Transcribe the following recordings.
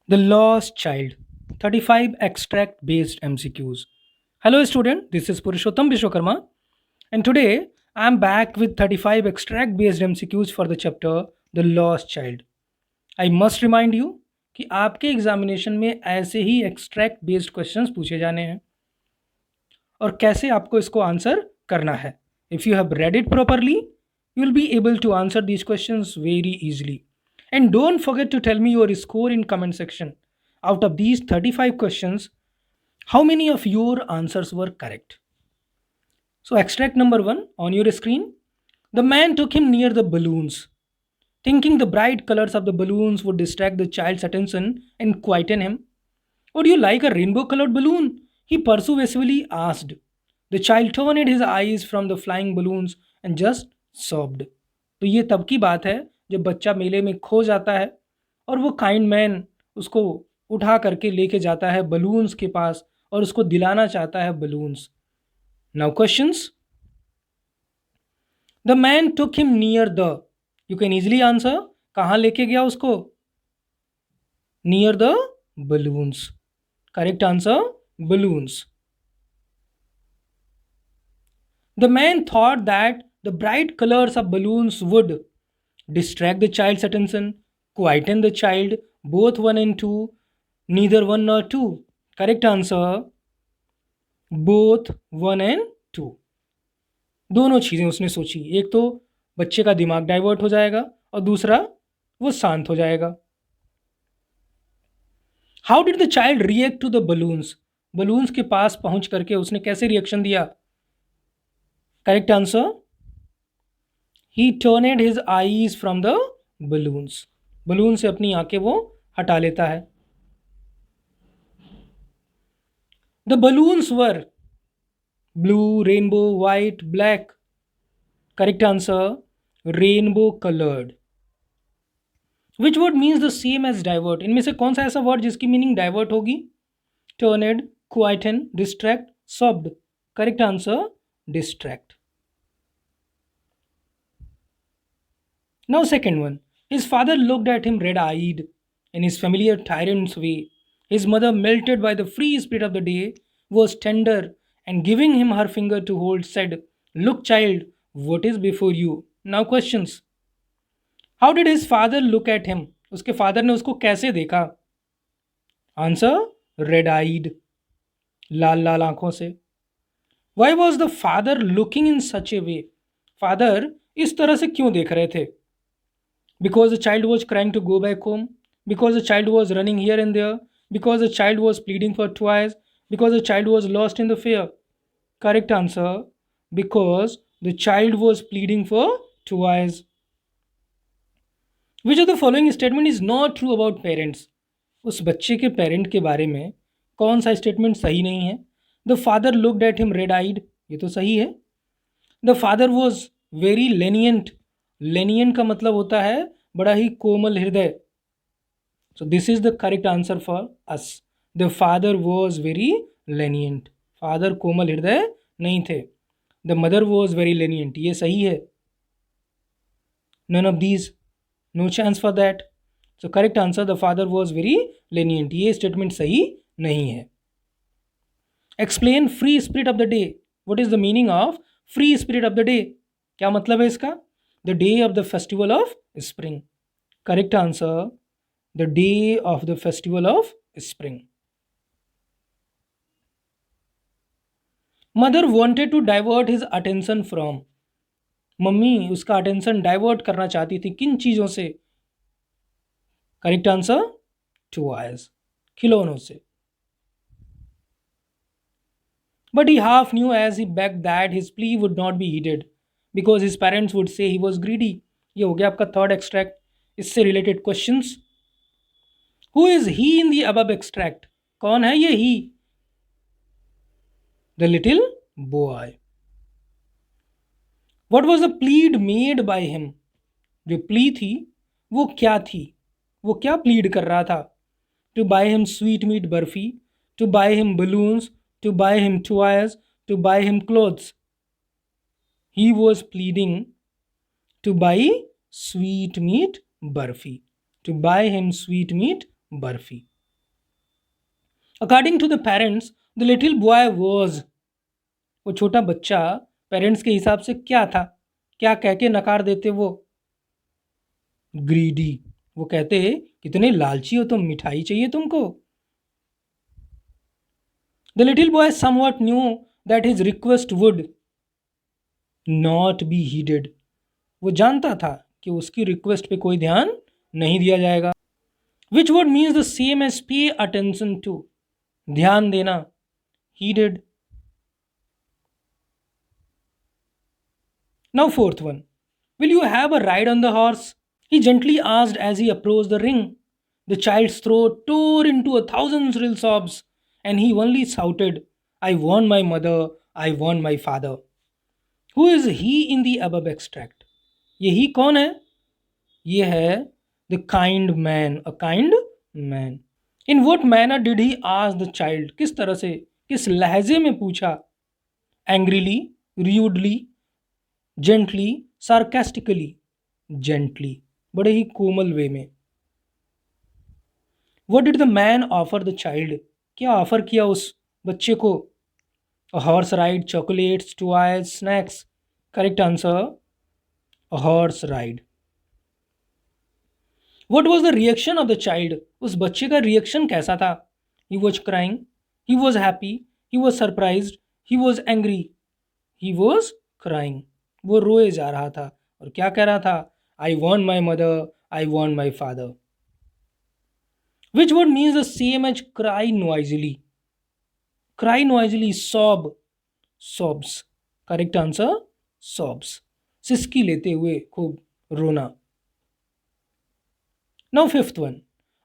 The Lost Child 35 Extract Based MCQs. Hello, student. This is Purushottam Vishwakarma, and today I am back with 35 extract based MCQs for the chapter The Lost Child. I must remind you कि आपके examination में ऐसे ही extract based questions पूछे जाने हैं और कैसे आपको इसको आंसर करना है. If you have read it properly you will be able to answer these questions very easily. And don't forget to tell me your score in comment section. Out of these 35 questions, how many of your answers were correct? So extract number 1 on your screen. The man took him near the balloons, thinking the bright colors of the balloons would distract the child's attention and quieten him. Would you like a rainbow colored balloon? He persuasively asked. The child turned his eyes from the flying balloons and just sobbed. तो ये तब की बात है जब बच्चा मेले में खो जाता है और वो काइंड मैन उसको उठा करके लेके जाता है बलून्स के पास और उसको दिलाना चाहता है balloons. Now questions. The man took him near the, you can easily answer. कहाँ लेके गया उसको? Near the balloons. Correct answer balloons. The man thought that the bright colors of balloons would distract the child's attention, quieten the child, both 1 and 2, neither 1 nor 2. Correct answer both 1 and 2. दोनों चीज़ें उसने सोची. एक तो बच्चे का दिमाग divert हो जाएगा और दूसरा वो शांत हो जाएगा. How did the child react to the balloons? Balloons के पास पहुंच करके उसने कैसे रिएक्शन दिया? Correct answer he turned his eyes from the balloons. Balloon से अपनी आंखें वो हटा लेता है. The balloons were blue, rainbow, white, black. Correct answer rainbow coloured. Which word means the same as divert? इनमें से कौन सा ऐसा वर्ड जिसकी मीनिंग डाइवर्ट होगी? Turned, quieten, distract, सॉब्ड. Correct answer distract. Now, second one. His father looked at him red eyed in his familiar tyrant's way. His mother, melted by the free spirit of the day, was tender and giving him her finger to hold, said, Look, child, what is before you? Now, questions. How did his father look at him? उसके father ने उसको कैसे देखा? Answer red eyed, लाल लाल आंखों से. Why was the father looking in such a way? Father इस तरह से क्यों देख रहे थे? Because the child was crying to go back home, because the child was running here and there, because the child was pleading for twice, because the child was lost in the fear. Correct answer because the child was pleading for twice. Which of the following statement is not true about parents? उस बच्चे के parent के बारे में कौन सा statement सही नहीं है? The father looked at him red eyed, ये तो सही है. The father was very lenient. Lenient का मतलब होता है बड़ा ही कोमल हृदय. So this is the correct answer for us. The father was very lenient. Father कोमल हृदय नहीं थे. The mother was very lenient, ये सही है. None of these, no chance for that. So correct answer the father was very lenient, ये statement सही नहीं है. Explain free spirit of the day. What is the meaning of free spirit of the day? क्या मतलब है इसका? The day of the festival of spring. Correct answer the day of the festival of spring. Mother wanted to divert his attention from. Mummy उसका attention divert करना चाहती थी किन चीजों से? करेक्ट आंसर टॉयज, खिलौनों से. But he half knew as he begged that his plea would not be heeded because his parents would say he was greedy. ये हो गया आपका थर्ड एक्सट्रैक्ट. इससे related questions. Who is he in the above extract? कौन है ये he? The little boy. What was the plead made by him? जो plea थी वो क्या थी? वो क्या प्लीड कर रहा था? To buy him sweet meat barfi, to buy him balloons, to buy him toys, to buy him clothes. He was pleading to buy sweet meat barfi. To buy him sweet meat barfi. According to the parents, the little boy was, वो छोटा बच्चा parents के हिसाब से क्या था, क्या कह के नकार देते वो, ग्रीडी। वो कहते कितने लालची हो तुम, मिठाई चाहिए तुमको। The little boy somewhat knew that his request would not be heeded. वो जानता था कि उसकी रिक्वेस्ट पे कोई ध्यान नहीं दिया जाएगा। Which word means the same as pay attention to, ध्यान देना, heeded. Now fourth one, will you have a ride on the horse, he gently asked as he approached the ring. The child's throat tore into a thousand shrill sobs, and he only shouted, I want my mother, I want my father. Who is he in the above extract? ये ही कौन है? ये है the kind man, a kind man. In what manner did he ask the child? किस तरह से, किस लहजे में पूछा? Angrily, rudely, gently, sarcastically, gently, बड़े ही कोमल वे में। What did the man offer the child? क्या ऑफर किया उस बच्चे को? A horse ride, chocolates, toys, snacks. Correct answer, a horse ride. What was the reaction of the child? उस बच्चे का रिएक्शन कैसा था? He was crying, he was happy, he was surprised, he was angry. He was crying. वो रोए जा रहा था और क्या कह रहा था? I want my mother, I want my father. Which word means the same as cry noisily? Cry noisily, sob, sobs. Correct answer, sobs. सिसकी लेते हुए खूब रोना। Now fifth one.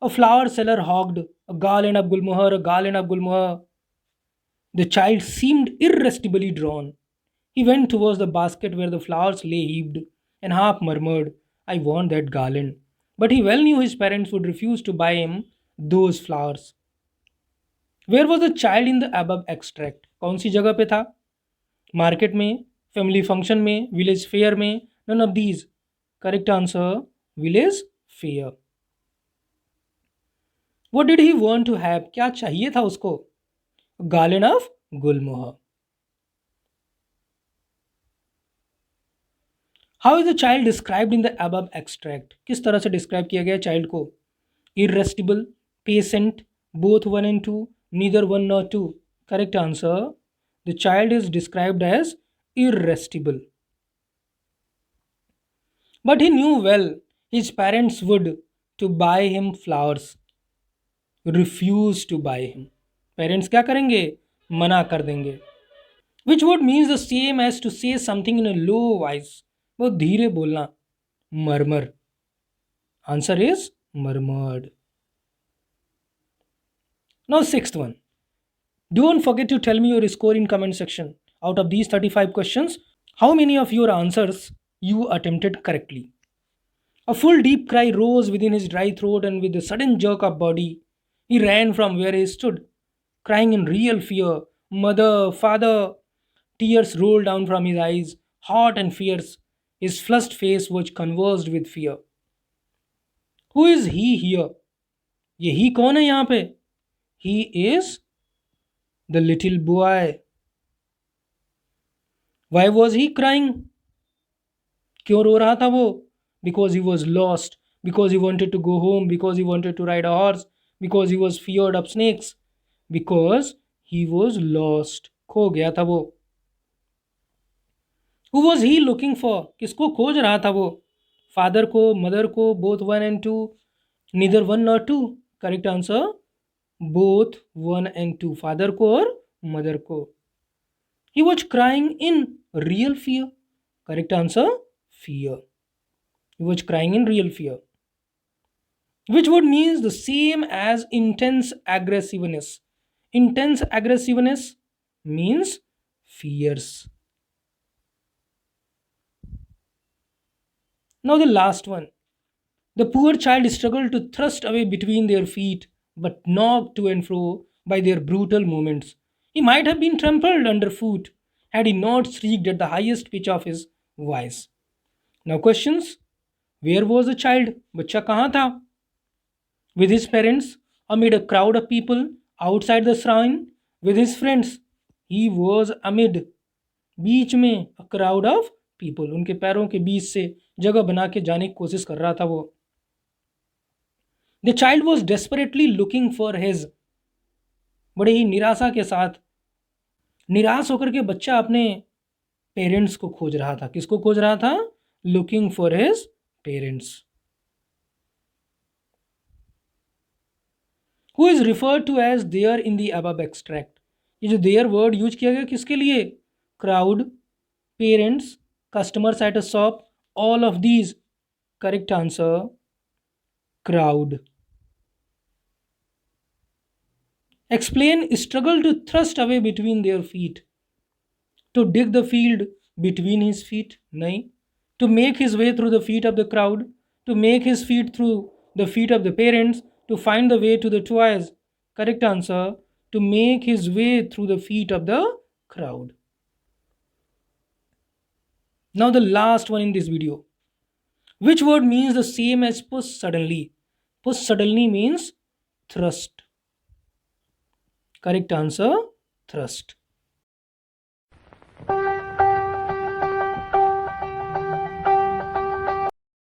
A flower seller hogged a garland of gulmohar, a garland of gulmohar. The child seemed irresistibly drawn. He went towards the basket where the flowers lay heaped and half murmured, I want that garland. But he well knew his parents would refuse to buy him those flowers. Where was the child in the above extract? कौन सी जगह पे था? Market में, family function में, village fair में, none of these. Correct answer, village fair. What did he want to have? क्या चाहिए था उसको? Garland of gulmohar. How is the child described in the above extract? किस तरह से डिस्क्राइब किया गया चाइल्ड को? Irresistible, patient, both 1 and 2, neither 1 nor 2. Correct answer, the child is described as irascible. But he knew well his parents would to buy him flowers, refuse to buy him. Parents क्या करेंगे? मना कर देंगे। Which word means the same as to say something in a low voice? बहुत धीरे बोलना, murmur. Answer is murmured. Now sixth one. Don't forget to tell me your score in comment section. Out of these 35 questions, how many of your answers you attempted correctly? A full deep cry rose within his dry throat, and with a sudden jerk of body, he ran from where he stood, crying in real fear, Mother, Father. Tears rolled down from his eyes, hot and fierce. His flushed face was convulsed with fear. Who is he here? ये ही कौन है यहाँ पे? He is the little boy. Why was he crying? क्यों रो रहा था वो? Because he was lost, because he wanted to go home, because he wanted to ride a horse, because he was feared of snakes, because he was lost. खो गया था वो। Who was he looking for? किसको खोज रहा था वो? Father को, mother को, both 1 and 2, neither 1 nor 2. Correct answer, both 1 and 2. Father को और mother को। He was crying in real fear. Correct answer, fear. He was crying in real fear. Which word means the same as intense aggressiveness? Intense aggressiveness means fierce. Now the last one. The poor child struggled to thrust away between their feet, but knocked to and fro by their brutal movements. He might have been trampled underfoot had he not shrieked at the highest pitch of his voice. Now questions. Where was the child? बच्चा कहाँ था? With his parents, amid a crowd of people, Outside the shrine with his friends, he was amid, बीच में, a crowd of people, उनके पैरों के बीच से जगह बना के जाने की कोशिश कर रहा था वो. The child was desperately looking for his, बड़े ही निराशा के साथ, निराश होकर के बच्चा अपने पेरेंट्स को खोज रहा था. किसको खोज रहा था? Looking for his parents. Who is referred to as there in the above extract. ये जो देयर वर्ड यूज किया गया किसके लिए? Crowd, parents, customers at a shop, all of these. Correct answer crowd. Explain struggle to thrust away between their feet. To dig the field between his feet? nahi. To make his way through the feet of the crowd. To make his feet through the feet of the parents. To find the way to the toys? Correct answer. To make his way through the feet of the crowd. Now the last one in this video. Which word means the same as push suddenly? Push suddenly means thrust. Correct answer, thrust.